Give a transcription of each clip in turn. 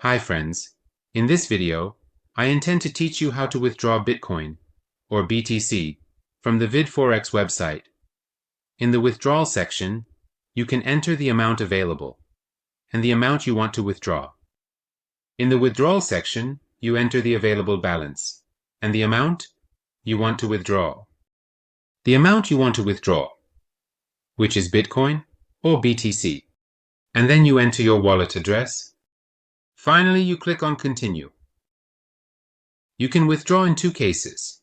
Hi friends, in this video, I intend to teach you how to withdraw Bitcoin, or BTC, from the Videforex website. In the withdrawal section, you can enter the amount available and the amount you want to withdraw. In the withdrawal section, you enter the available balance and the amount you want to withdraw. The amount you want to withdraw, which is Bitcoin or BTC, and then you enter your wallet address. Finally, you click on Continue. You can withdraw in two cases: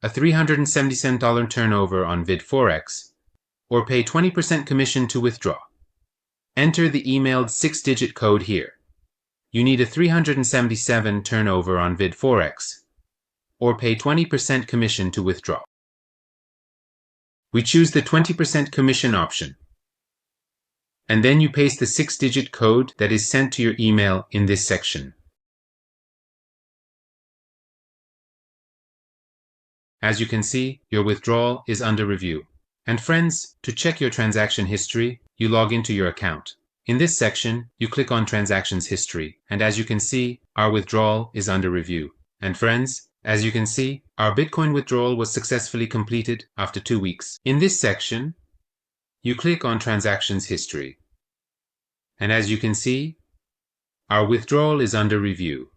a $377 turnover on Videforex, or pay 20% commission to withdraw. Enter the emailed 6-digit code here. You need a $377 turnover on Videforex, or pay 20% commission to withdraw. We choose the 20% commission option, and then you paste the 6-digit code that is sent to your email in this section. As you can see, your withdrawal is under review. And friends, to check your transaction history, you log into your account. In this section, you click on Transactions History, and as you can see, our withdrawal is under review. And friends, as you can see, our Bitcoin withdrawal was successfully completed after 2 weeks. In this section, you click on Transactions History, and as you can see, our withdrawal is under review.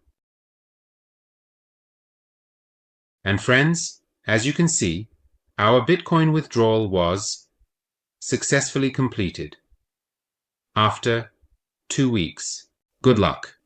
And friends, as you can see, our Bitcoin withdrawal was successfully completed after 2 weeks. Good luck.